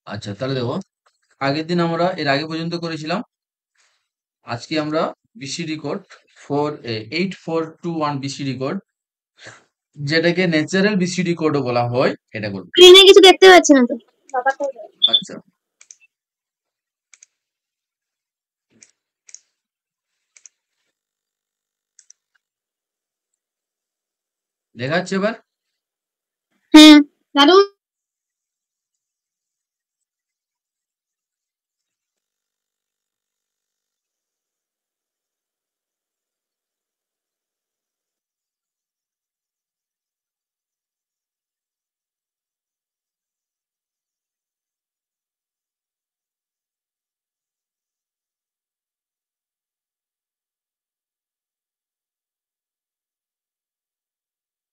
আচ্ছা, তাহলে দেখো, আগের দিন আমরা এর আগে পর্যন্ত করেছিলাম। আজকে আমরা বিসিডি কোড 8421 বিসিডি কোড, যেটাকে ন্যাচারাল বিসিডি কোডও বলা হয়, এটা করব। স্ক্রিনে কিছু দেখতে পাচ্ছি না তো। আচ্ছা, দেখা যাচ্ছে এবার? হ্যাঁ, দাদু।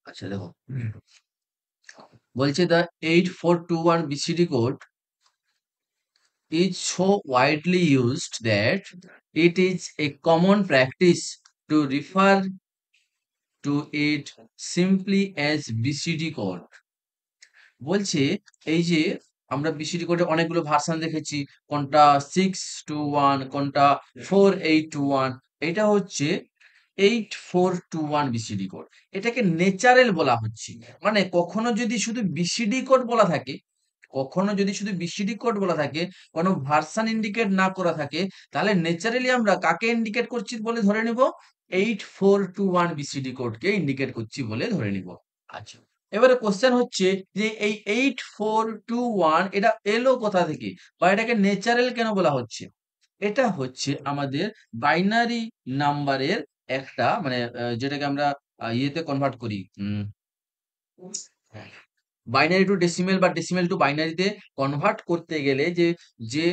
আচ্ছা দেখো, বলছে the 8421 BCD code is so widely used that it is a common practice to refer to it simply as BCD code. বলছে এই যে আমরা বিসিডি কোডে অনেকগুলো ভার্সন দেখেছি, কোনটা 621, কোনটা 4821, এটা হচ্ছে 8421 বিসিডি কোড। এটাকে ন্যাচারাল বলা হচ্ছে। মানে কখনো যদি শুধু বিসিডি কোড বলা থাকে, কখনো যদি শুধু বিসিডি কোড বলা থাকে, কোনো ভার্সন ইন্ডিকেট না করা থাকে, তাহলে ন্যাচারালি আমরা কাকে ইন্ডিকেট করছি বলে ধরে নিব? 8421 বিসিডি কোডকে ইন্ডিকেট করছি বলে ধরে নিব। আচ্ছা, এবারে কোশ্চেন হচ্ছে যে এই 8421 এটা এলো কোথা থেকে, বা এটাকে ন্যাচারাল কেন বলা হচ্ছে? এটা হচ্ছে আমাদের বাইনারি নাম্বারের একটা, মানে যেটাকে আমরা ইয়েতে কনভার্ট করি, বাইনারি টু ডেসিমেল বা ডেসিমেল টু বাইনারিতে কনভার্ট করতে গেলে যে যে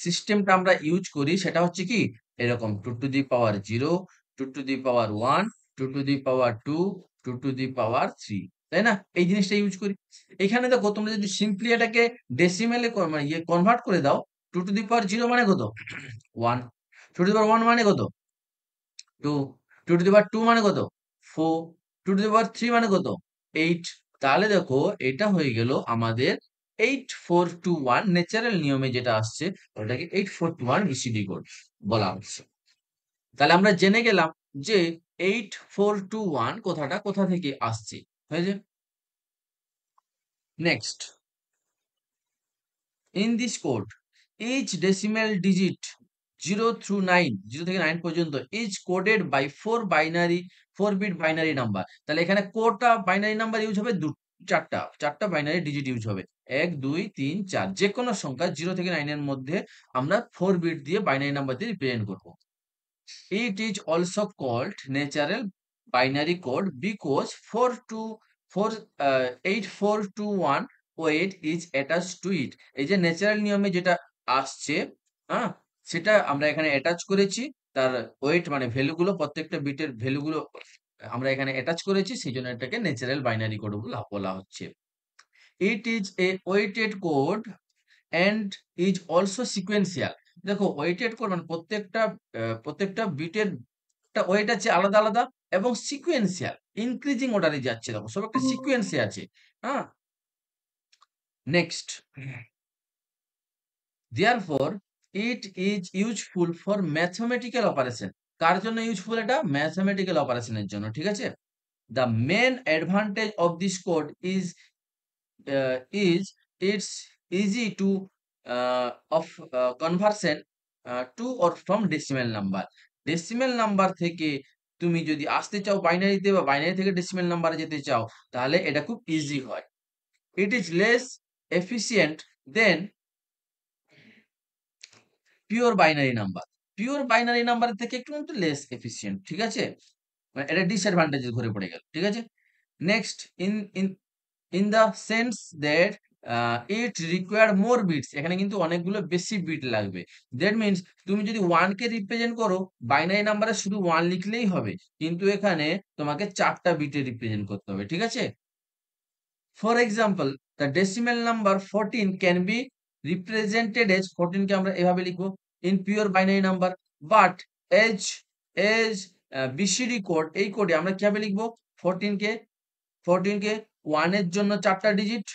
সিস্টেমটা আমরা ইউজ করি সেটা হচ্ছে কি এরকম: 2 to the power 0, 2 to the power 1, 2 to the power 2, 2 to the power 3, তাই না? এই জিনিসটা ইউজ করি। এখানে দেখো, তোমরা যদি সিম্পলি এটাকে ডেসিমেলে মানে ইয়ে কনভার্ট করে দাও, 2 টু দি পাওয়ার 0 মানে কত? 1। 2 টু দি পাওয়ার 1 মানে কত? 2। 2 টু দি পাওয়ার 2 মানে কত? 4। 2 টু দি পাওয়ার 3 মানে কত? 8। তাহলে দেখো, এটা হয়ে গেল আমাদের 8421 ন্যাচারাল নিয়মে যেটা আসছে, ওটাকে 8421 বিসিডি কোড বলা হচ্ছে। তাহলে আমরা জেনে গেলাম যে 8421 কথাটা কোথা থেকে আসছে। হয়েছে? Next, in this code each decimal digit 0 through 9, 0 থেকে 9 পর্যন্ত is coded by 4 bit binary number. তাহলে এখানে কোডটা বাইনারি নাম্বার ইউজ হবে, চারটা বাইনারি ডিজিট ইউজ হবে, 1 2 3 4। যে কোনো সংখ্যা 0 থেকে 9 এর মধ্যে আমরা 4 বিট দিয়ে বাইনারি নাম্বার দিয়ে রিপ্রেজেন্ট করব। It is also called natural binary code because 8421 weight is attached to it. এই যে ন্যাচারাল নিয়মে যেটা আসছে, হ্যাঁ, সেটা আমরা এখানে অ্যাটাচ করেছি। তার ওয়েট মানে ভ্যালুগুলো, প্রত্যেকটা বিটের ভ্যালুগুলো আমরা এখানে অ্যাটাচ করেছি, সেই জন্য এটাকে ন্যাচারাল বাইনারি কোড বলা হচ্ছে। It is a weighted code and is also sequential. দেখো, ওয়েটেড কোড মানে প্রত্যেকটা বিটের একটা ওয়েট আছে আলাদা আলাদা, এবং সিকোয়েন্সিয়াল, ইনক্রিজিং অর্ডারে যাচ্ছে। দেখো, সব একটা সিকোয়েন্সে আছে। হ্যাঁ, next, therefore it is useful for mathematical operation. কার জন্য ইউজফুল? এটা ম্যাথমেটিক্যাল অপারেশনের জন্য, ঠিক আছে? The main advantage of this code is it's easy to of conversion to or from decimal number. Decimal number থেকে তুমি যদি আসতে চাও বাইনারিতে, বা বাইনারি থেকে ডেসিমেল নাম্বারে যেতে চাও, তাহলে এটা খুব ইজি হয়। It is less efficient than pure binary number. Pure binary number থেকে একটু কিন্তু লেস এফিসিয়েন্ট, ঠিক আছে? মানে এটা ডিসঅ্যাডভান্টেজ ধরে পড়ে গেল, ঠিক আছে? Next, in in in the sense that it require more bits. এখানে কিন্তু অনেকগুলো বেশি বিট লাগবে। দ্যাট মিনস তুমি যদি 1 কে রিপ্রেজেন্ট করো, বাইনারি নাম্বারে শুধু 1 লিখলেই হবে, কিন্তু এখানে তোমাকে 4টা বিটে রিপ্রেজেন্ট করতে হবে, ঠিক আছে? For example, the decimal number 14 can be represented as, 14 কে আমরা এভাবে লিখবো in pure binary number, but as as BCD code, এই কোডে আমরা কিভাবে লিখবো? 14 কে 1 এর জন্য 4টা ডিজিট,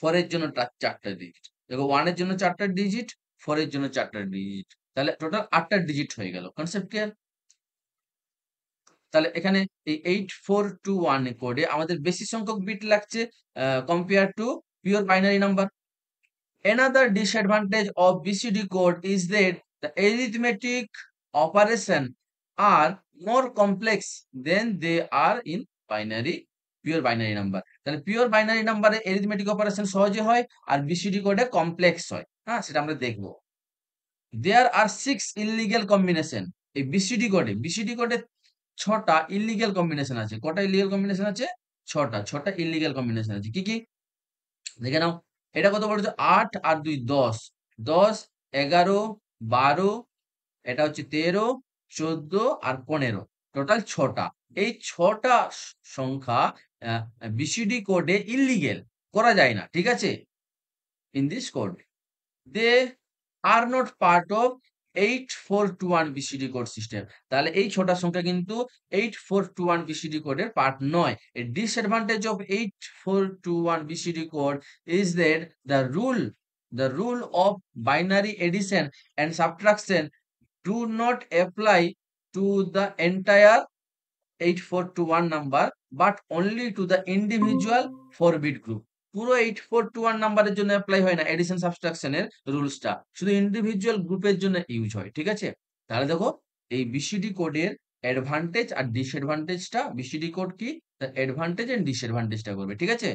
4 এর জন্য 4টা ডিজিট, দেখো 1 এর জন্য 4টা ডিজিট, 4 এর জন্য 4টা ডিজিট। তাহলে টোটাল 8টা ডিজিট হয়ে গেল। Concept clear? তাহলে এখানে এই 8421 কোডে আমাদের বেশি সংখ্যক বিট লাগছে compare to pure binary number. Another disadvantage of BCD code is that the arithmetic operations are more complex than they are in binary pure binary number। তাহলে পিওর বাইনারি নাম্বারে arithmetic operation সহজে হয় আর BCD কোডে complex হয়। হ্যাঁ, সেটা আমরা দেখব। There are 6 illegal combination। এই BCD কোডে 6টা ইলিগ্যাল কম্বিনেশন আছে। কটা ইলিগ্যাল কম্বিনেশন আছে? 6টা ইলিগ্যাল কম্বিনেশন আছে। কি কি? দেখে নাও। এটা কত বলেছে? 8 আর 2 10, 10, 11, 12, এটা হচ্ছে 13, 14 আর 15, টোটাল 6টা। এই 6টা সংখ্যা বিসিডি কোডে ইলিগেল, করা যায় না, ঠিক আছে? In this code they are not part of 8421 BCD code system. তাহলে এই 6টা সংখ্যা কিন্তু 8421 বিসিডি কোডের পার্ট নয়। A disadvantage of 8421 BCD code is that the rule of binary addition and subtraction do not apply to the entire 8421 number but only to the individual 4 bit group। পুরো 8421 নাম্বারের জন্য অ্যাপ্লাই হয় না addition সাবট্রাকশনের রুলসটা, শুধু individual গ্রুপের জন্য use হয়, ঠিক আছে? তাহলে দেখো এই বিসিডি কোডের অ্যাডভান্টেজ আর ডিসঅ্যাডভান্টেজটা, বিসিডি কোড কি তার অ্যাডভান্টেজ এন্ড ডিসঅ্যাডভান্টেজটা করবে, ঠিক আছে?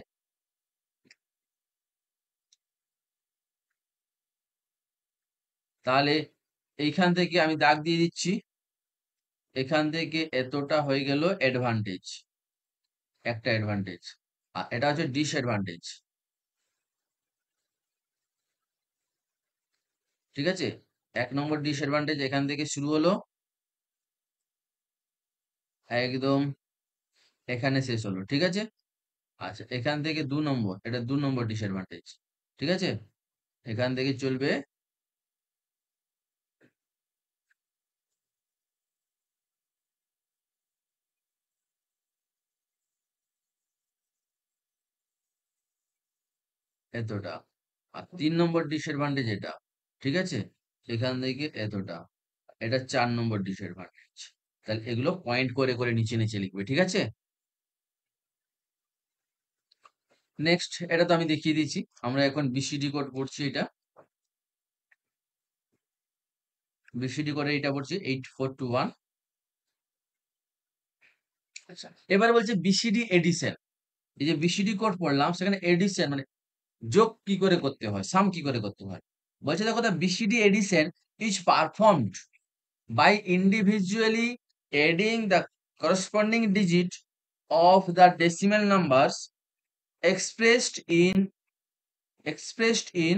তাহলে এইখান থেকে আমি দাগ দিয়ে দিচ্ছি, এখান থেকে এতটা হয়ে গেল অ্যাডভান্টেজ, একটা অ্যাডভান্টেজ, আর এটা হচ্ছে ডিসঅ্যাডভান্টেজ, ঠিক আছে? 1 নম্বর ডিসঅ্যাডভান্টেজ এখান থেকে শুরু হলো, একদম এখানে শেষ হলো, ঠিক আছে? আচ্ছা, এখান থেকে 2 নম্বর, এটা 2 নম্বর ডিসঅ্যাডভান্টেজ, ঠিক আছে? এখান থেকে চলবে এতটা, আর 3 নম্বর ডিসঅ্যাডভান্টেজ এটা, ঠিক আছে? এখান থেকে এতটা, এটা 4 নম্বর ডিসঅ্যাডভান্টেজ। তাহলে এগুলো পয়েন্ট করে করে নিচে নিচে লিখবে, ঠিক আছে? নেক্সট, এটা তো আমি দেখিয়ে দিয়েছি। আমরা এখন বিসিডি কোড পড়ছি, এটা বিসিডি কোডে এটা পড়ছি 8421। আচ্ছা, এবার বলছে বিসিডি এডিশন। এই যে বিসিডি কোড পড়লাম সেখানে এডিশন মানে যোগ কি করে করতে হয়, সাম কি করে করতে হয়। বলছে দেখো, the BCD addition is performed by individually adding the corresponding digit of the decimal numbers expressed in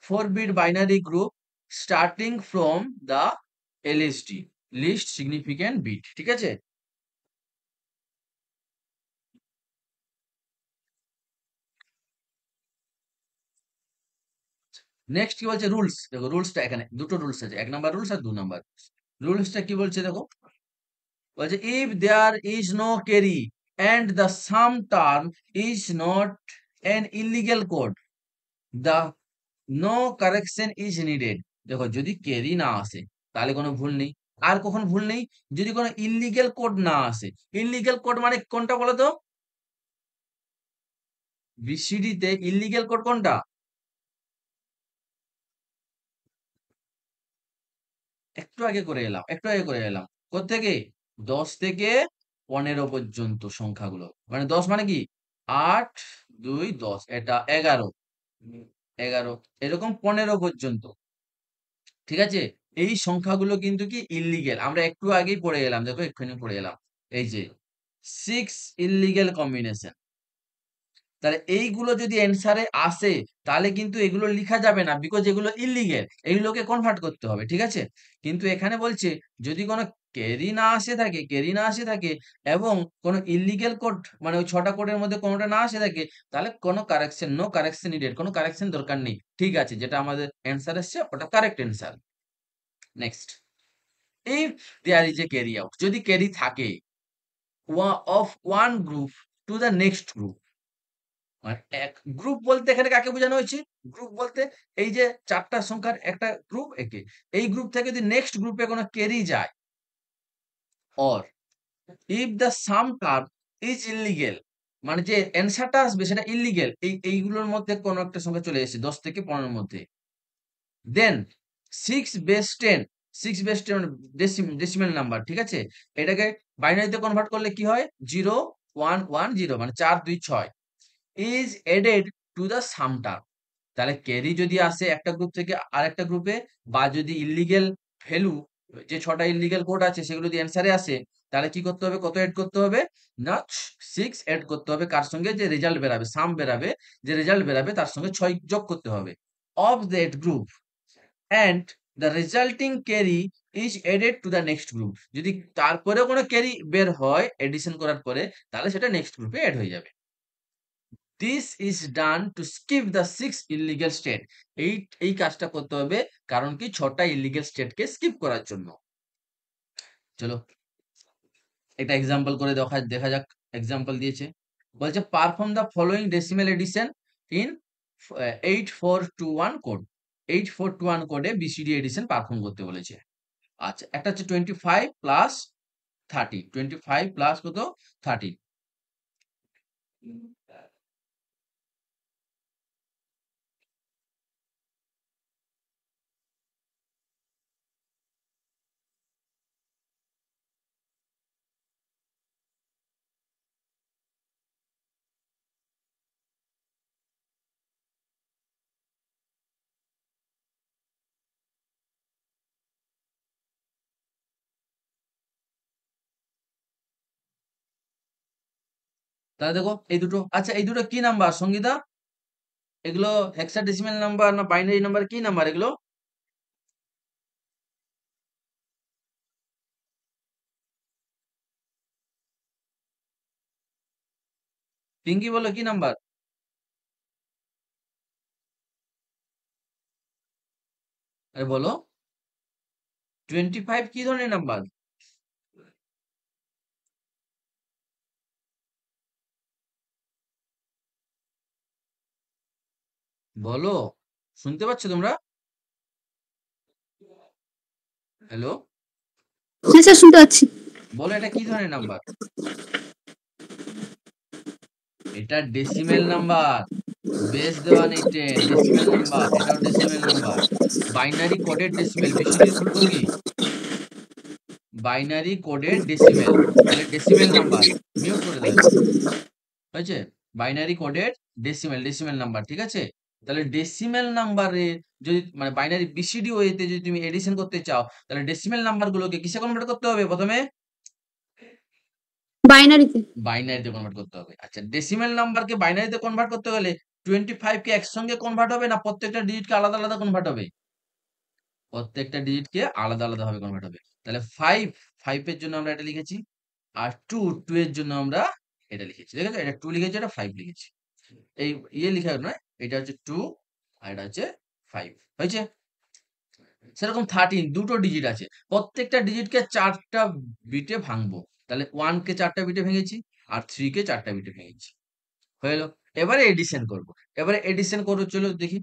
4-bit binary group starting from the LSD, least significant bit, ঠিক আছে? নেক্সট কি বলছে? রুলস। দেখো রুলসটা এখানে দুটো রুলস আছে, 1 নম্বর রুলস আর 2 নম্বর রুলসটা কি বলছে দেখো। বলছে if there is no carry and the sum term is not an illegal code, the no correction is needed। দেখো যদি ক্যারি না আসে তাহলে কোনো ভুল নেই। আর কখন ভুল নেই? যদি কোনো ইলিগ্যাল কোড না আসে। ইলিগ্যাল কোড মানে কোনটা বলো তো? বিসিডি তে ইলিগ্যাল কোড কোনটা? একটু আগে করে এলাম কোত্থেকে? 10 থেকে 15 পর্যন্ত সংখ্যাগুলো, মানে 10 মানে কি 8, 2, 10, এটা 11, 11 এরকম 15 পর্যন্ত, ঠিক আছে? এই সংখ্যাগুলো কিন্তু কি ইল্লিগেল, আমরা একটু আগেই পড়ে এলাম, দেখো এক্ষুনি পড়ে এলাম, এই যে 6 ইল্লিগেল কম্বিনেশন। তাহলে এইগুলো যদি অ্যান্সারে আসে তাহলে কিন্তু এগুলো লিখা যাবে না, বিকজ এগুলো ইল্লিগেল, এগুলোকে কনভার্ট করতে হবে, ঠিক আছে? কিন্তু এখানে বলছে যদি কোনো ক্যারি না আসে থাকে এবং কোনো ইল্লিগেল কোড মানে ওই 6টা কোডের মধ্যে কোনোটা না আসে থাকে, তাহলে কোনো কারেকশন, নো কারেকশন নিডেড, কোনো কারেকশন দরকার নেই, ঠিক আছে? যেটা আমাদের অ্যান্সার এসছে ওটা correct answer. Next, if there is a carry out, যদি ক্যারি থাকে of one group to the next group, মানে এক গ্রুপ বলতে এখানে কাকে বোঝানো হয়েছে? গ্রুপ বলতে এই যে ৪ টা সংখ্যার একটা গ্রুপ একে। এই গ্রুপ থেকে যদি নেক্সট গ্রুপে কোনো ক্যারি যায়, or if the sum term is illegal, মানে যে অ্যান্সারটা আসবে সেটা ইল্লিগেল, এইগুলোর মধ্যে কোনো একটা সংখ্যা চলে এসেছে ১০ থেকে ১৫ এর মধ্যে। দেন 6 বেস 10, 6 বেস 10 মানে ডেসিমাল নাম্বার, ঠিক আছে? এটাকে বাইনারিতে কনভার্ট করলে কি হয়? 0 1 1 0 মানে ৪ ২ ৬ is added to the sum term. তাহলে ক্যারি যদি আসে একটা গ্রুপ থেকে আরেকটা গ্রুপে, বা যদি ইল্লিগেল ভ্যালু, যে ৬ টা ইল্লিগেল কোড আছে সেগুলো যদি অ্যান্সারে আসে, তাহলে কি করতে হবে? কত এড করতে হবে? না, 6 এড করতে হবে। কার সঙ্গে? যে রেজাল্ট বেরাবে, সাম বেরাবে, যে রেজাল্ট বেরাবে তার সঙ্গে ৬ যোগ করতে হবে। Of that group and the resulting carry is added to the next group. যদি তারপরেও কোনো ক্যারি বের হয় এডিশন করার পরে, তাহলে সেটা নেক্সট গ্রুপে এড হয়ে যাবে। This is done to skip the 6 illegal state. এই কাজটা করতে হবে কারণ কি ৬টা ইল্লিগাল স্টেটকে স্কিপ করার জন্য। চলো একটা এক্সাম্পল করে দেখা যাক। এক্সাম্পল দিয়েছে, বলছে perform the following decimal addition in 8421 code. 8421 কোডে বিসিডি এডিশন পারফর্ম করতে বলেছে। আচ্ছা, একটা হচ্ছে 25 প্লাস 30, 25 প্লাস কত? 30। তাহলে দেখো এই দুটো, আচ্ছা এই দুটো কি নাম্বার সঙ্গীতা? এগুলো হেক্সাডেসিমাল নাম্বার না বাইনারি নাম্বার, কি নাম্বার এগুলো? পিঙ্কি বলো কি নাম্বার? আরে বলো। 25 কি ধরনের নাম্বার? বলো, শুনতে পাচ্ছ তোমরা? হ্যালো, হ্যাঁ স্যার, শুনতে পাচ্ছি। বলো এটা কি ধরনের নাম্বার? এটা ডেসিমেল নাম্বার। বেস দেওয়া নেই 10, ডেসিমেল নাম্বার, এটাও decimal number. Binary coded decimal, বিসিডির ফুল ফর্ম কি? বাইনারি কোডেড ডেসিমেল, তাহলে ডেসিমেল নাম্বার। মিউট করে দাও এটা, হয়েছে? Binary coded decimal, decimal number, ঠিক আছে? তাহলে ডেসিমেল নাম্বারে যদি মানে বাইনারি বিসিডি ওয়েতে যদি তুমি এডিশন করতে চাও, তাহলে ডেসিমেল নাম্বারগুলোকে কিসে কনভার্ট করতে হবে? প্রথমে বাইনারিতে। বাইনারিতে কনভার্ট করতে হবে। আচ্ছা, ডেসিমেল নাম্বারকে বাইনারিতে কনভার্ট করতে গেলে 25 কে একসঙ্গে কনভার্ট হবে না প্রত্যেকটা ডিজিটকে আলাদা আলাদা কনভার্ট হবে? প্রত্যেকটা ডিজিটকে আলাদা আলাদা ভাবে কনভার্ট হবে। তাহলে 5, 5 এর জন্য আমরা এটা লিখেছি, আর 2, 2 এর জন্য আমরা এটা লিখেছি। দেখেছো, এটা 2 লিখেছি, এটা 5 লিখেছি। এই লিখা নয়, এটা হচ্ছে 2 আর এটা হচ্ছে 5, হয়েছে? সেরকম 13 দুটো ডিজিট আছে, প্রত্যেকটা ডিজিটকে 4টা বিটে ভাঙবো। তাহলে 1 কে 4টা বিটে ভেঙেছি, আর 3 কে 4টা বিটে ভেঙেছি, হয়ে গেল। এবারে এডিশন করব। এবারে এডিশন করবো, চলো দেখি।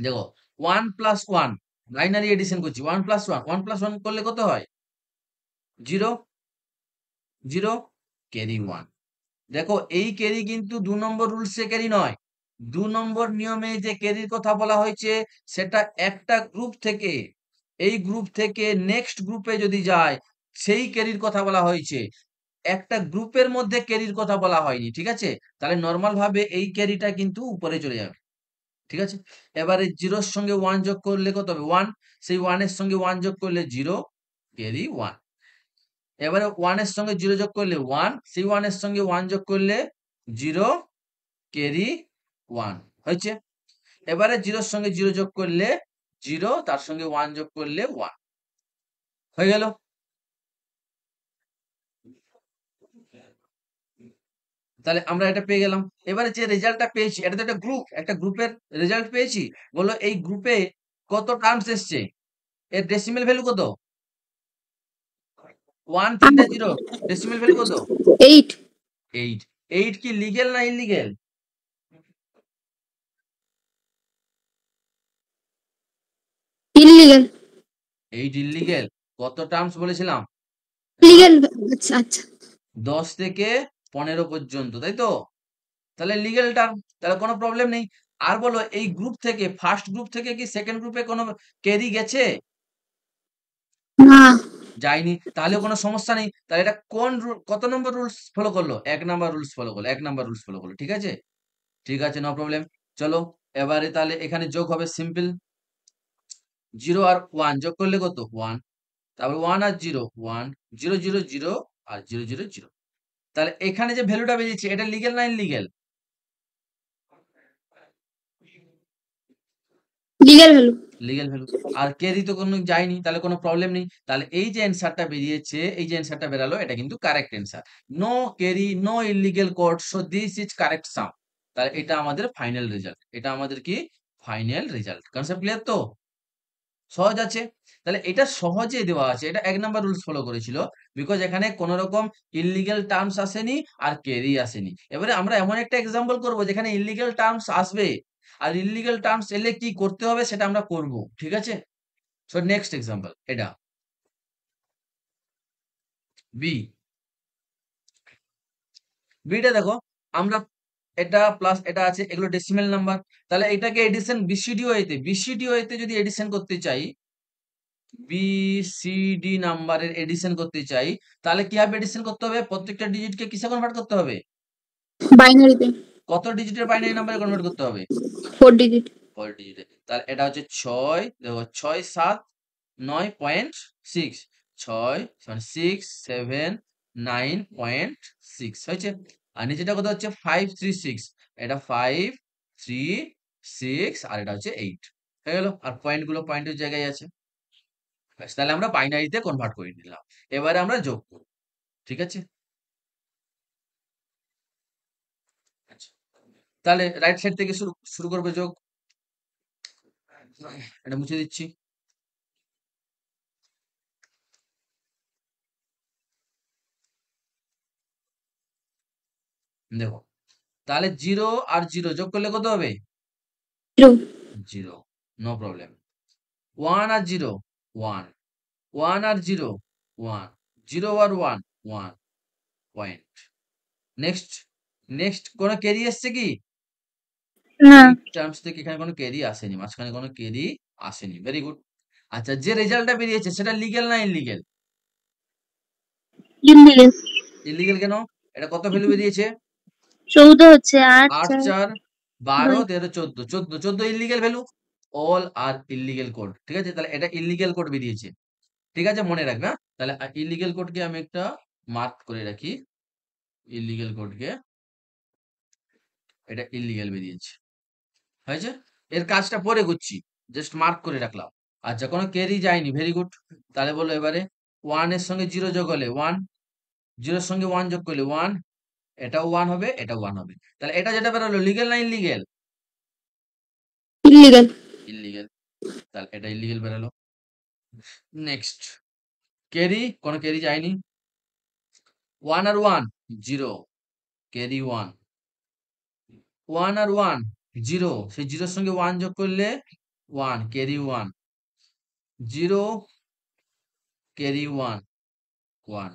দেখো 1 প্লাস 1, বাইনারি এডিশন করছি। 1 প্লাস 1, 1 প্লাস 1 করলে কত হয়? 0 0 ক্যারি 1। দেখো এই ক্যারি কিন্তু 2 নম্বর রুলসে ক্যারি নয়। 2 নম্বর নিয়মে যে ক্যারির কথা বলা হয়েছে সেটা একটা গ্রুপ থেকে, এই গ্রুপ থেকে নেক্সট গ্রুপে যদি যায় সেই ক্যারির কথা বলা হয়েছে। একটা গ্রুপের মধ্যে ক্যারির কথা বলা হয়নি, ঠিক আছে? তাহলে নরমাল ভাবে এই ক্যারিটা কিন্তু উপরে চলে যাবে, ঠিক আছে? এবারে 0 এর সঙ্গে 1 যোগ করলে কত হবে? 1। সেই 1 এর সঙ্গে 1 যোগ করলে 0, ক্যারি 1। এবারে 1 এর সঙ্গে 0 যোগ করলে 1, সেই 1 এর সঙ্গে 1 যোগ করলে 0, ক্যারি 1, হয়েছে? এবারে 0 এর সঙ্গে 0 যোগ করলে 0, তার সঙ্গে 1 যোগ করলে 1, হয়ে গেল। তাহলে আমরা এটা পেয়ে গেলাম। এবারে যে রেজাল্টটা পেয়েছি, এটা তো একটা গ্রুপ, একটা গ্রুপের রেজাল্ট পেয়েছি। বলো এই গ্রুপে কত টার্মস এসছে? এর ডেসিমেল ভ্যালু কত? 1 3টা 0, ডেসিমেল ভ্যালু কত? 8। 8। 8 কি লিগ্যাল না ইলিগ্যাল? ইলিগাল। 8 ইল্লিগেল। কত টার্মস বলেছিলাম? লিগ্যাল। আচ্ছা আচ্ছা। 10 থেকে 15 পর্যন্ত, তাই তো? তাহলে লিগ্যাল টার্ম, তাহলে কোনো প্রবলেম নেই। আর বলো, এই গ্রুপ থেকে, ফার্স্ট গ্রুপ থেকে কি সেকেন্ড গ্রুপে কোনো ক্যারি গেছে? না। যায়নি, তাহলেও কোনো সমস্যা নেই। তাহলে এটা কোন রুল, কত নম্বর রুলস ফলো করলো? 1 নাম্বার রুলস ফলো করলো, 1 নাম্বার রুলস ফলো করলো। ঠিক আছে? ঠিক আছে, নো প্রবলেম। চলো, এবারে তাহলে এখানে যোগ হবে সিম্পল। 0 আর 1 যোগ করলে কত? 1। তারপর 1 আর 0, 1, 0, 0, 0 আর 0, 0, 0। তাহলে এখানে যে ভ্যালুটা বেরিয়েছে, এটা লিগ্যাল না illegal? Legal value. Legal value. আর ক্যারি তো কোনো যায়নি, তাহলে কোনো প্রবলেম নেই। তাহলে এই যে অ্যান্সারটা বেরিয়েছে, এই যে অ্যান্সারটা বেরালো, এটা কিন্তু correct answer. No carry, no illegal code, so this is correct sum. তাহলে এটা আমাদের ফাইনাল রেজাল্ট। এটা আমাদের কি? Final result. কনসেপ্ট ক্লিয়ার তো? সহজ আছে। তাহলে এটা সহজে দেওয়া আছে। এটা 1 নাম্বার রুলস ফলো করেছিল। বিকজ এখানে কোন রকম ইল্লিগ্যাল টার্মস আসেনি আর ক্যারি আসেনি। এবারে আমরা এমন একটা এক্সাম্পল করব যেখানে ইল্লিগ্যাল টার্মস আসবে। আর ইল্লিগ্যাল টার্মস এলে কি করতে হবে সেটা আমরা করব। ঠিক আছে? সো নেক্সট এক্সাম্পল এটা বি। বিটা দেখো, আমরা এটা প্লাস এটা আছে, এগুলো ডেসিমেল নাম্বার। তাহলে এটাকে এডিশন বিসিডি ওয়েতে, বিসিডি ওয়েতে যদি এডিশন করতে চাই, বিসিডি নাম্বারের এডিশন করতে চাই, তাহলে কিভাবে এডিশন করতে হবে? প্রত্যেকটা ডিজিটকে কিসে কনভার্ট করতে হবে? বাইনারিতে। কত ডিজিটের বাইনারি নাম্বারে কনভার্ট করতে হবে? 4 ডিজিট। 4 ডিজিটে। তাহলে এটা হচ্ছে 6, দেখো 6 7 9.6, 6 6 7 9.6 হয়েছে। আর নিচেটা কত হচ্ছে? 536, এটা 5 3 6 আর এটা হচ্ছে 8 হয়ে গেল। আর পয়েন্ট গুলো পয়েন্টের জায়গায় আছে। ব্যাস, তাহলে আমরা বাইনারিতে কনভার্ট করে নিলাম। এবারে আমরা যোগ করব। ঠিক আছে? আচ্ছা, তাহলে রাইট সাইড থেকে শুরু শুরু করবে যোগ। এটা মুছে দিচ্ছি। দেখো, তাহলে 0 আর 0 যোগ করলে কত হবে? 0। 0, নো প্রবলেম। 1 আর 0, 1, 1 আর 0, 1, 0 আর 1, 1 পয়েন্ট। নেক্সট, নেক্সট কোন ক্যারি এসছে কি? না। এই টার্মস থেকে এখানে কোনো ক্যারি আসেনি, মাঝখানে কোনো ক্যারি আসেনি। Very good. আচ্ছা, যে রেজাল্টটা বেরিয়েছে সেটা লিগ্যাল না ইনলিগ্যাল? ইলিগাল। ইল্লিগেল কেন? এটা কত ভ্যালু বেরিয়েছে? 14 হচ্ছে 8 8 4 4 12 2। 13 14, 14, 14 ইল্লিগেল ভ্যালু। অল আর ইল্লিগেল কোড। ঠিক আছে? তাহলে এটা ইল্লিগেল কোড বেরিয়েছে। ঠিক আছে, মনে রাখবে। হ্যাঁ? তাহলে ইল্লিগেল কোডকে আমি একটা মার্ক করে রাখি। ইল্লিগেল কোডকে, এটা ইল্লিগেল বেরিয়েছে। হয়েছে? এর কাজটা পরে করছি, জাস্ট মার্ক করে রাখলাম। আচ্ছা, কোনো ক্যারি যায়নি। Very good. তাহলে বলো এবারে, 1 এর সঙ্গে 0 যোগ হলে 1, 0 এর সঙ্গে 1 যোগ করলে 1, এটাও 1 হবে, এটাও 1 হবে। তাহলে এটা যেটা বেরোলো লিগ্যাল না ইল্লিগেল? ইলিগাল। ইল্লিগেল। তাহলে এটা ইল্লিগেল বেরোলো। নেক্সট, ক্যারি, কোনো ক্যারি যায়নি। 1 আর 1 0, ক্যারি 1, 1 আর 1 0, সেই 0 এর সঙ্গে 1 যোগ করলে 1, ক্যারি 1, 0 ক্যারি 1, 1।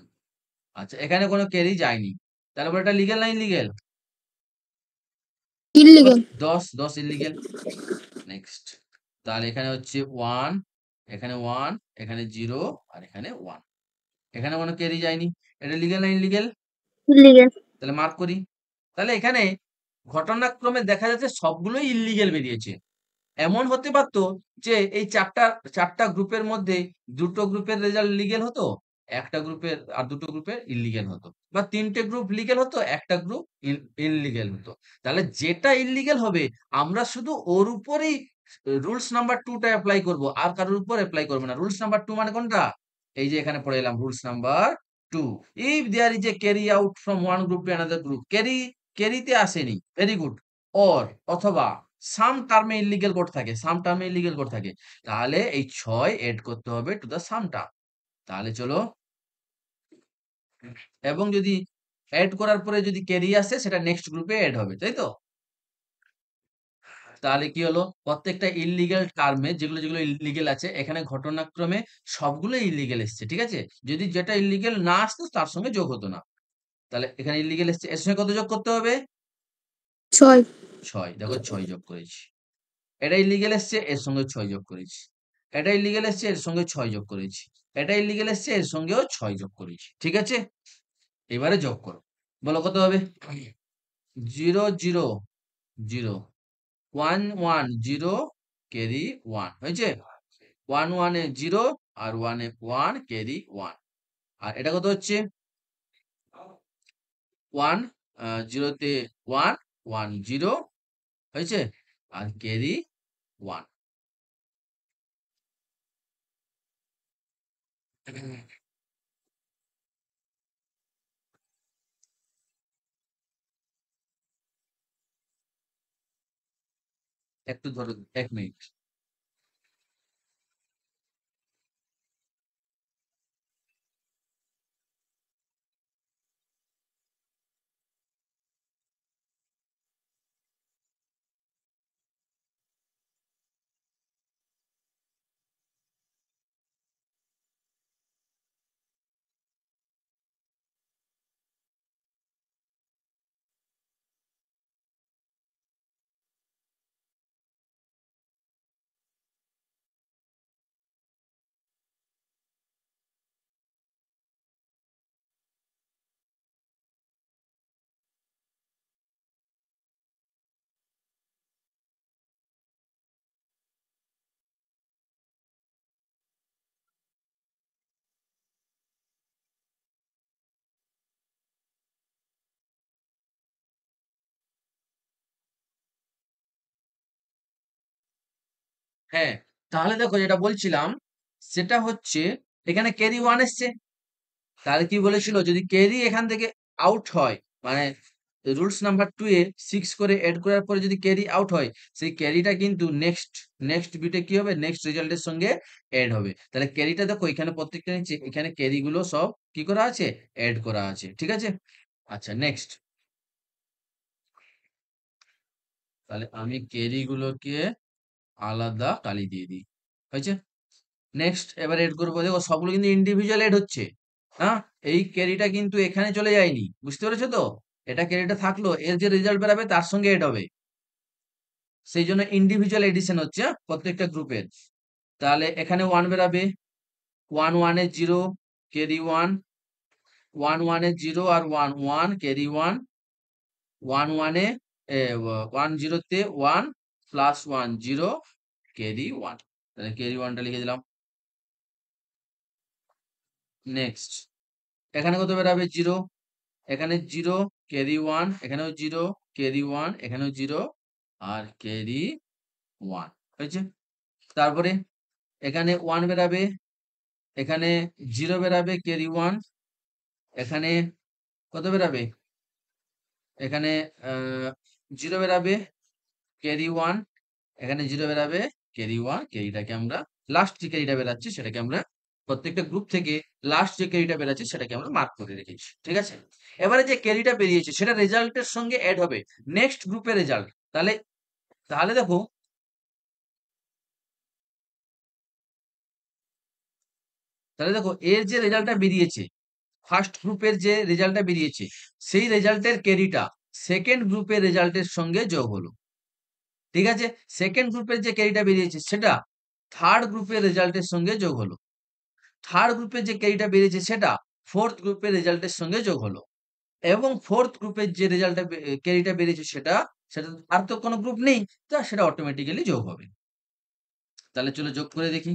আচ্ছা, এখানে কোনো ক্যারি যায়নি। তাহলে বলো এটা লিগ্যাল না ইনলিগ্যাল? ইলিগাল। 10, 10 ইনলিগ্যাল। নেক্সট, তাহলে এখানে হচ্ছে 1, এখানে 1, এখানে 0 আর এখানে 1। এখানে কোনো ক্যারি যায়নি। এটা লিগ্যাল না ইনলিগ্যাল? ইলিগাল। তাহলে মার্ক করি। তাহলে এখানে ঘটনাক্রমে দেখা যাচ্ছে সবগুলোই ইল্লিগেল বেরিয়েছে। এমন হতে পারতো যে এই চারটা গ্রুপের মধ্যে দুটো গ্রুপের রেজাল্ট লিগেল হতো, একটা গ্রুপের আর দুটো গ্রুপের ইল্লিগেল হতো, বা তিনটে গ্রুপ লিগেল হতো, একটা গ্রুপ ইনলিগেল হতো। তাহলে যেটা ইল্লিগেল হবে আমরা শুধু ওর উপরেই রুলস নাম্বার 2 টা অ্যাপ্লাই করব, আর কারোর উপর অ্যাপ্লাই করব না। রুলস নাম্বার 2 মানে কোনটা? এই যে এখানে পড়ে এলাম, rules number 2। If there is a carry out from one group to another group, ক্যারিতে আসেনি, ভেরি গুড। অর, অথবা সাম টার্মে ইল্লিগেল কোড থাকে, সাম টার্মে ইল্লিগেল কোড থাকে, তাহলে এই 6 এড করতে হবে টু দা সাম টার্ম। তাহলে চলো, এবং যদি এড করার পরে যদি ক্যারি আসে সেটা নেক্সট গ্রুপে এড হবে, তাই তো? তাহলে কি হলো, প্রত্যেকটা ইললিগ্যাল টার্মে যেগুলো যেগুলো ইললিগ্যাল আছে এখানে ঘটনাক্রমে সবগুলো ইললিগ্যাল এসছে, ঠিক আছে। যদি যেটা ইললিগ্যাল না আসতো তার সঙ্গে যোগ হতো না। তাহলে এখানে ইললিগ্যাল এসছে, এর সঙ্গে কত যোগ করতে হবে? 6 ছয়, দেখো 6 যোগ করেছি। এটা ইললিগ্যাল এসছে, এর সঙ্গে 6 যোগ করেছি। এটা ইললিগ্যাল এসছে, এর সঙ্গে 6 যোগ করেছি। এটা ইললিগ্যাল এসছে, এর সঙ্গেও 6 যোগ করেছি, ঠিক আছে। এবারে যোগ করো, বলো কত হবে? 0 0 0 1 1 0 ক্যারি 1 হয়েছে। 1 1 এ 0 আর 1 এ 1 ক্যারি 1। আর এটা কত হচ্ছে? 1 0 তে 1 1 0 হয়েছে, আর ক্যারি 1। একটু ধরো, 1 মিনিট। হ্যাঁ, তাহলে দেখো যেটা বলছিলাম সেটা হচ্ছে এখানে ক্যারি 1 এসছে। তাহলে কি বলেছিল, যদি ক্যারি এখান থেকে আউট হয়, মানে রুলস নাম্বার 2 এ 6 করে এড করার পরে যদি ক্যারি আউট হয়, সেই ক্যারিটা কিন্তু নেক্সট নেক্সট বিটে কি হবে, নেক্সট রেজাল্টের সঙ্গে এড হবে। তাহলে ক্যারিটা দেখো এখানে প্রত্যেকটা নিচে এখানে ক্যারি গুলো সব কি করা আছে, এড করা আছে, ঠিক আছে। আচ্ছা নেক্সট, তাহলে আমি ক্যারি গুলোকে আলাদা কালি দিয়ে দিই, হয়েছে। নেক্সট এবার এড করবো, দেখো সবগুলো কিন্তু ইন্ডিভিজুয়াল এড হচ্ছে। হ্যাঁ, এই ক্যারিটা কিন্তু এখানে চলে যায়নি, বুঝতে পেরেছো তো। এটা ক্যারিটা থাকলো, এর যে রেজাল্ট বেরাবে তার সঙ্গে এড হবে। সেই জন্য ইন্ডিভিজুয়াল এডিশন হচ্ছে, হ্যাঁ, প্রত্যেকটা গ্রুপের। তাহলে এখানে 1 বেরাবে, 1 1 এ 0 ক্যারি 1, 1 1 এ 0 আর 1 1 ক্যারি 1, 1 1 এ 1 0 তে 1 প্লাস 1 0 ক্যারি 1। তাহলে ক্যারি 1টা লিখে দিলাম। নেক্সট এখানে কত বেরাবে? 0, এখানে 0 ক্যারি 1, এখানেও 0 ক্যারি 1, এখানেও 0 আর ক্যারি 1 হয়েছে। তারপরে এখানে 1 বেরাবে, এখানে 0 বেরাবে ক্যারি 1, এখানে কত বেরাবে? এখানে 0 বেরাবে ক্যারি 1, এখানে 0 বেরাবে ক্যারি 1। ক্যারিটাকে আমরা লাস্ট যে ক্যারিটা বেরাচ্ছে সেটাকে আমরা প্রত্যেকটা গ্রুপ থেকে লাস্ট যে ক্যারিটা বেরাচ্ছে সেটাকে আমরা মার্ক করে রেখেছি, ঠিক আছে। এবারে যে ক্যারিটা বেরিয়েছে সেটা রেজাল্টের সঙ্গে অ্যাড হবে নেক্সট গ্রুপের রেজাল্ট। তাহলে তাহলে দেখো, এর যে রেজাল্টটা বেরিয়েছে, ফার্স্ট গ্রুপের যে রেজাল্টটা বেরিয়েছে, সেই রেজাল্টের ক্যারিটা সেকেন্ড গ্রুপের রেজাল্টের সঙ্গে যোগ হলো, ঠিক আছে। সেকেন্ড গ্রুপের যে ক্যারিটা বেরিয়েছে সেটা থার্ড গ্রুপের রেজাল্টের সঙ্গে যোগ হলো। থার্ড গ্রুপের যে ক্যারিটা বেরিয়েছে সেটা ফোর্থ গ্রুপের রেজাল্টের সঙ্গে যোগ হলো। এবং ফোর্থ গ্রুপের যে রেজাল্টটা ক্যারিটা বেরিয়েছে সেটা সেটা আর তো কোনো গ্রুপ নেই, তা সেটা অটোমেটিক্যালি যোগ হবে। তাহলে চলো যোগ করে দেখি।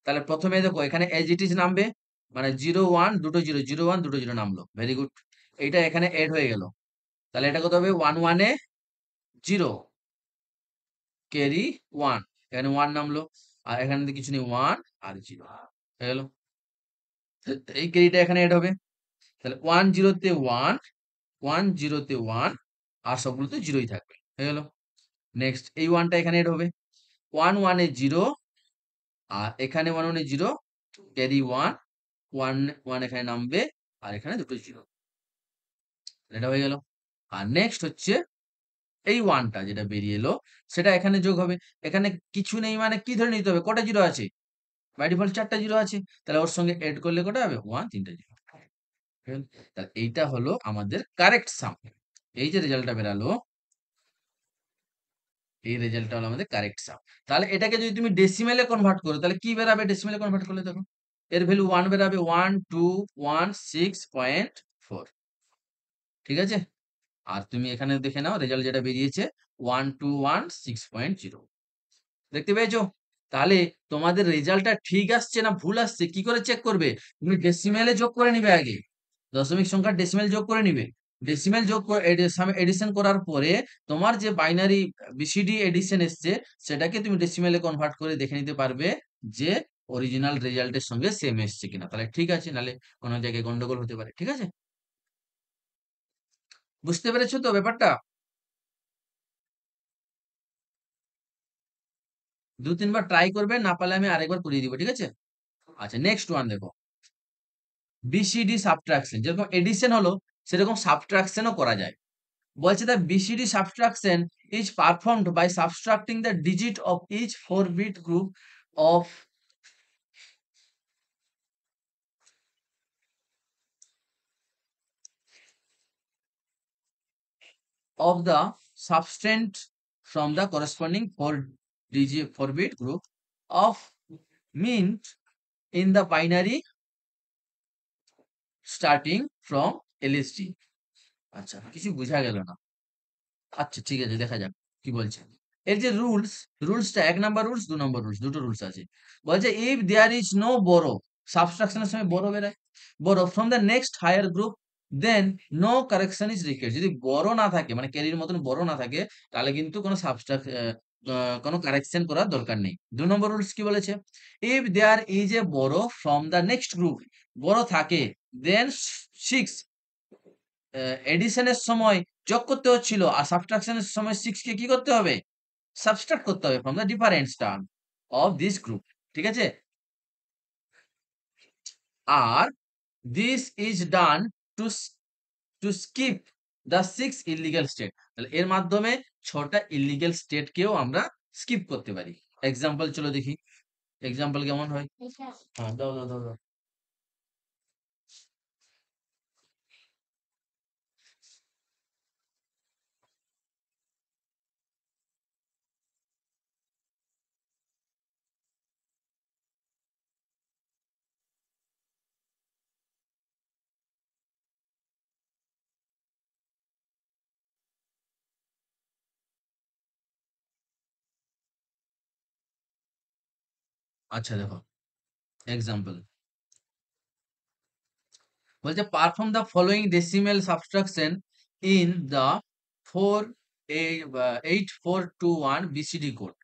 তাহলে প্রথমে দেখো এখানে এজ ইট ইজ নামবে, মানে 0 1 দুটো 0, 0 1 দুটো 0 নামলো, ভেরি গুড। এইটা এখানে এড হয়ে গেল। তাহলে এটা কত হবে? 1 1 এ 0 ক্যারি 1, এখানে 1 নামলো। আর এখানে তো কিছু নেই, 1 আর 0 হয়ে গেল। এই ক্যারিটা এখানে এড হবে। তাহলে 1 0 তে 1, 1 0 তে 1 আর সবগুলোতে 0ই থাকবে, হয়ে গেল। নেক্সট এই 1টা এখানে এড হবে। 1 1 এ 0 আর এখানে 1 1 এ 0 ক্যারি 1, 1 1 এখানে নামবে আর এখানে দুটো 0, এটা হয়ে গেল। আর নেক্সট হচ্ছে এই 1 টা যেটা বেরিয়ে এলো সেটা এখানে যোগ হবে। এখানে কিছু নেই মানে কি ধরে নিতে হবে? কটা জিরো আছে? বাই ডিফল্ট 4 টা জিরো আছে। তাহলে ওর সঙ্গে এড করলে কটা হবে? 1 3 টা জিরো। তাহলে এইটা হলো আমাদের কারেক্ট সাম। এই যে রেজাল্টটা বেরালো, এই রেজাল্টটা হলো আমাদের কারেক্ট সাম। তাহলে এটাকে যদি তুমি ডেসিমেলে কনভার্ট করো তাহলে কি বেরাবে ডেসিমেলে কনভার্ট করলে দেখো? এর ভ্যালু 1 বেরাবে 1216.4। ঠিক আছে? আর তুমি এখানে দেখে নাও রেজাল্ট যেটা বেরিয়েছে 1216.0। দেখতে পেয়েছো? তাহলে তোমাদের রেজাল্টটা ঠিক আসছে না ভুল আসছে কি করে চেক করবে? তুমি ডেসিমেলে যোগ করে নিবে আগে। দশমিক সংখ্যার ডেসিমেল যোগ করে নিবে। ডেসিমেল যোগ করে এডিশন করার পরে তোমার যে বাইনারি বিসিডি এডিশন এসছে সেটাকে তুমি ডেসিমেলে কনভার্ট করে দেখে নিতে পারবে যে অরিজিনাল রেজাল্টের সঙ্গে সেম এসছে কিনা। তাহলে ঠিক আছে, নাহলে কোনো জায়গায় গন্ডগোল হতে পারে। ঠিক আছে? বুঝতে পেরেছো তো ব্যাপারটা? 2-3 বার ট্রাই করবে, না পারলে আমি আরেকবার করিয়ে দিব। ঠিক আছে? আচ্ছা, নেক্সট ওয়ান দেখো। বিসিডি সাবট্রাকশন যেরকম এডিশন হলো সেরকম সাবট্রাকশনও করা যায়। বলছে the BCD subtraction is performed by subtracting the digit of each 4-bit group of the subtrahend from the corresponding 4-bit group of mint in the binary starting from LSD। আচ্ছা, কিছু বোঝা গেল না। আচ্ছা ঠিক আছে, দেখা যাক কি বলছে। এর যে রুলসটা 1 নাম্বার রুলস 2 নম্বর রুলস, দুটো রুলস আছে। বলছে ইফ দেয়ার ইজ নো বড়, সাবট্রাকশনের সময় বড় বেরায়, বড় from the next higher group then no correction is required. যদি বড় না থাকে মানে ক্যারির মতন বড় না থাকে তাহলে কিন্তু কোনো কোনো কারেকশন করার দরকার নেই। 2 নম্বর রুলস কি বলেছে? ইফ দেয়ার ইজ এ বড় ফ্রম দ্য নেক্সট গ্রুপ, বড় থাকে দেন 6 এডিশনের সময় যোগ করতে হচ্ছিল আর সাবট্রাকশনের সময় 6 কে কি করতে হবে? সাবট্রাক্ট করতে হবে from the difference term of this group. ঠিক আছে? আর this is done to skip the 6 illegal state. তাহলে এর মাধ্যমে 6টা ইলিগাল স্টেট কেও আমরা স্কিপ করতে পারি। এক্সাম্পল চলো দেখি, এক্সাম্পল কেমন হয়। হ্যাঁ, দাও দাও দাও দাও। আচ্ছা দেখো এক্সাম্পল বলছে perform the following decimal subtraction in the 8421 BCD code.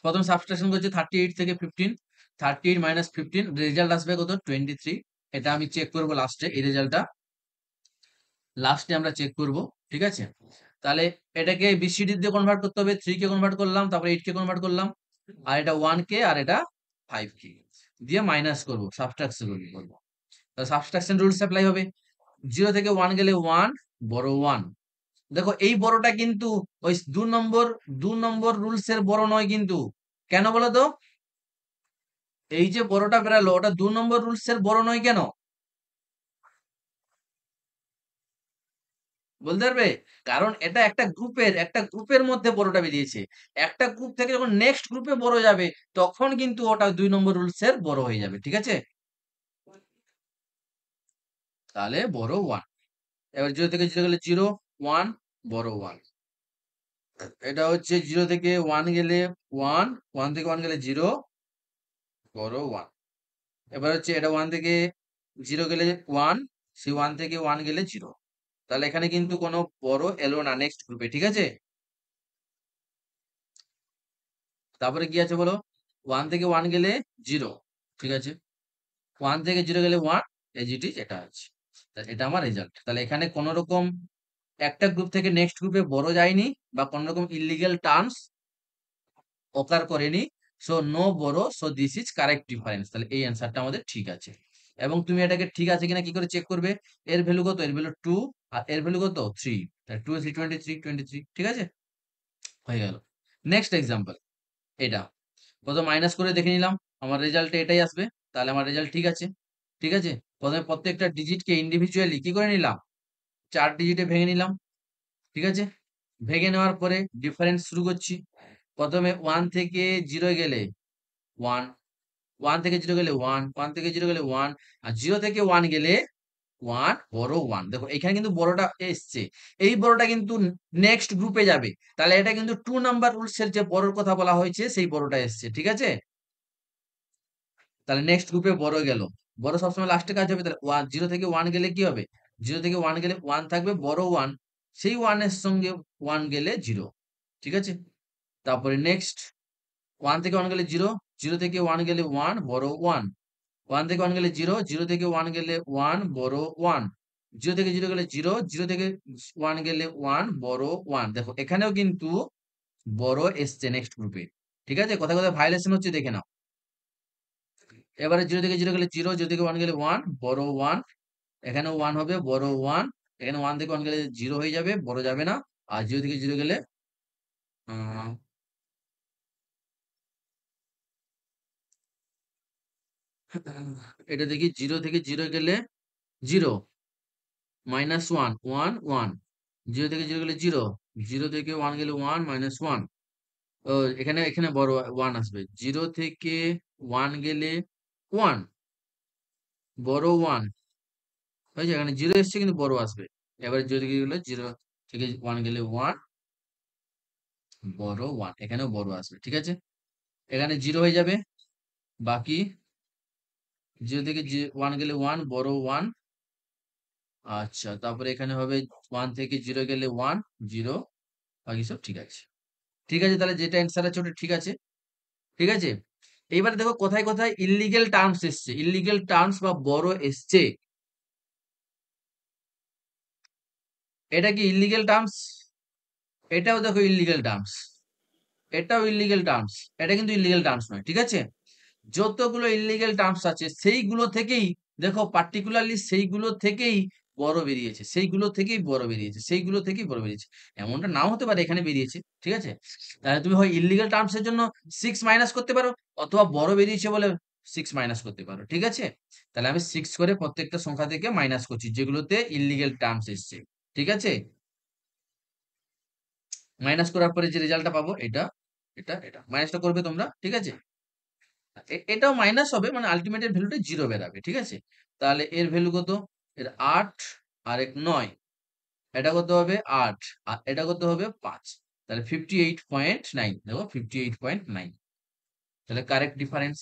প্রথম সাবট্রাকশন করছে 38 থেকে 15, 38 মাইনাস 15 রেজাল্ট আসবে কত? 23। এটা আমি চেক করব লাস্টে, এই রেজাল্টটা লাস্টে আমরা চেক করব। ঠিক আছে? তাহলে এটাকে বিসিডি দিয়ে কনভার্ট করতে হবে। 3 কে কনভার্ট করলাম, তারপর 8 কে কনভার্ট করলাম, আর এটা 1 কে আর এটা 5 কে দিয়ে মাইনাস করব, সাবট্রাকশন করব। তাহলে সাবট্রাকশন রুলস অ্যাপ্লাই হবে। 0 থেকে 1 গেলে 1, বড় 1। দেখো এই বড়টা কিন্তু ওই 2 নম্বর রুলস এর বড় নয় কিন্তু। কেন বলো তো? এই যে বড়টা বেরালো ওটা 2 নম্বর রুলস এর বড় নয় কেন? বলতে পারবে? কারণ এটা একটা গ্রুপের মধ্যে বড়টা বেরিয়েছে। একটা গ্রুপ থেকে যখন নেক্সট গ্রুপে বড় যাবে তখন কিন্তু ওটা 2 নম্বর রুলস এর বড় হয়ে যাবে। ঠিক আছে? তাহলে বড় 1। এবার 0 থেকে 0 গেলে 0, 1, বড় 1। এটা হচ্ছে 0 থেকে 1 গেলে 1, 1 থেকে 1 গেলে 0, বড় 1। এবার হচ্ছে এটা 1 থেকে 0 গেলে 1, সেই 1 থেকে 1 গেলে 0। তাহলে এখানে কিন্তু কোনো বড় এলো না নেক্সট গ্রুপে। ঠিক আছে? তারপরে কি আছে বলো? 1 থেকে 1 গেলে 0। ঠিক আছে? 1 থেকে 0 গেলে 1, এজ ইট ইজ এটা আছে। এটা আমার রেজাল্ট। তাহলে এখানে কোন রকম একটা গ্রুপ থেকে নেক্সট গ্রুপে বড় যায়নি বা কোন রকম ইলিগাল টার্মস অকার করেনি। সো নো বড়, so this is correct difference. তাহলে এই অ্যান্সারটা আমাদের ঠিক আছে। এবং তুমি এটাকে ঠিক আছে কিনা কি করে চেক করবে? এর ভ্যালু কত? এর ভ্যালু 2 আর এর ভ্যালু কত? 3। তাহলে 2 3 23 23 ঠিক আছে? হয়ে গেল। নেক্সট এক্সাম্পল এটা। প্রথমে মাইনাস করে দেখে নিলাম। আমার রেজাল্টে এটাই আসবে। তাহলে আমার রেজাল্ট ঠিক আছে। ঠিক আছে? প্রথমে প্রত্যেকটা ডিজিটকে ইন্ডিভিজুয়ালি কি করে নিলাম? 4 ডিজিটে ভেঙে নিলাম। ঠিক আছে? ভেঙে নেওয়ার পরে ডিফারেন্স শুরু করছি। প্রথমে 1 থেকে 0 গেলে 1, 1 থেকে 0 গেলে 1, 1 থেকে 0 গেলে 1 আর 0 থেকে 1 গেলে 1 বড় 1। দেখো এখানে কিন্তু বড়টা এসছে। এই বড়টা কিন্তু নেক্সট গ্রুপে যাবে। তাহলে এটা কিন্তু 2 নাম্বার রুলস এর যে বড়র কথা বলা হয়েছে সেই বড়টা এসছে। ঠিক আছে? তাহলে নেক্সট গ্রুপে বড় গেল। বড় সবসময় লাস্টে কাজ হবে। তাহলে 0 থেকে 1 গেলে কি হবে? 0 থেকে 1 গেলে 1 থাকবে বড় 1। সেই 1 এর সঙ্গে 1 গেলে 0। ঠিক আছে? তারপরে নেক্সট 1 থেকে 1 গেলে 0, 0 থেকে 1 গেলে 1 বড় 1। 1 থেকে 1 গেলে 0, 0 থেকে 1 গেলে 1 বড় 1। 0 থেকে 0 গেলে 0, 0 থেকে 1 গেলে 1 বড় 1। দেখো এখানেও কিন্তু বড় এসছে নেক্সট গ্রুপে। ঠিক আছে? কোথায় কোথায় ভায়োলেশন হচ্ছে দেখে নাও। এবারে 0 থেকে 0 গেলে 0, 0 থেকে 1 গেলে 1 বড় 1। এখানেও 1 হবে বড় 1। এখানে 1 থেকে 1 গেলে 0 হয়ে যাবে, বড় যাবে না। আর 0 থেকে 0 গেলে আ এটা দেখি 0 থেকে 0 গেলে 0 মাইনাস 1 1 1। 0 থেকে 0 গেলে 0, 0 থেকে 1 গেলে 1 মাইনাস 1। ও এখানে এখানে বড় 1 আসবে। 0 থেকে 1 গেলে 1 বড় 1 হয়েছে। এখানে 0 এসছে কিন্তু বড় আসবে। এবারে 0 থেকে গেলে 0 থেকে 1 গেলে 1 বড় 1। এখানেও বড় আসবে। ঠিক আছে? এখানে 0 হয়ে যাবে। বাকি 0 থেকে 1 গেলে 1 বড় 1। আচ্ছা, তারপরে এখানে হবে 1 থেকে 0 গেলে 1 0। বাকি সব ঠিক আছে। ঠিক আছে, তাহলে যেটা অ্যান্সার আছে ওটা ঠিক আছে। ঠিক আছে? এইবার দেখো কোথায় কোথায় ইল্লিগ্যাল টার্মস এসছে। ইল্লিগ্যাল টার্মস বা বড় এসছে। এটা কি ইল্লিগ্যাল টার্মস? এটাও দেখো ইল্লিগ্যাল টার্মস। এটাও ইল্লিগ্যাল টার্মস। এটা কিন্তু ইল্লিগ্যাল টার্মস নয়। ঠিক আছে? যতগুলো ইল্লিগ্যাল টার্মস আছে সেইগুলো থেকেই দেখো পার্টিকুলারলি সেইগুলো থেকেই বড় বেরিয়েছে। সেইগুলো থেকেই বড় বেরিয়েছে। সেইগুলো থেকেই বড় বেরিয়েছে। এমনটা নাও হতে পারে এখানে বেরিয়েছে। ঠিক আছে? তাহলে তুমি হয় ইল্লিগ্যাল টার্মস এর জন্য 6 মাইনাস করতে পারো অথবা বড় বেরিয়েছে বলে 6 মাইনাস করতে পারো। ঠিক আছে? তাহলে আমি 6 করে প্রত্যেকটা সংখ্যা থেকে মাইনাস করছি যেগুলোতে ইল্লিগ্যাল টার্মস এসছে। ঠিক আছে? মাইনাস করার পরে যে রেজাল্টটা পাবো এটা, এটা। মাইনাসটা করবে তোমরা। ঠিক আছে? এটাও মাইনাস হবে মানে আল্টিমেট এর ভ্যালুটা 0 বেরাবে। ঠিক আছে? তাহলে এর ভ্যালু কত? এর 8 আর এক 9। এটা কত হবে? 8 আর এটা কত হবে? 5। তাহলে 58.9। দেখো 58.9। তাহলে কারেক্ট ডিফারেন্স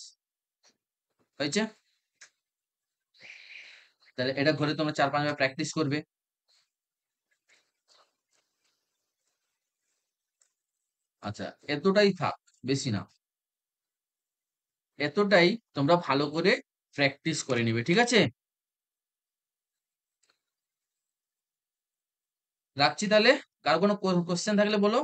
হয়েছে। তাহলে এটা ঘরে তোমরা 4-5 বার প্র্যাকটিস করবে। আচ্ছা, এতটাই থাক, বেশি না। এতটাই তোমরা ভালো করে প্র্যাকটিস করে নিবে। ঠিক আছে? রাখছি তাহলে। কার কোনো কোশ্চেন থাকলে বলো।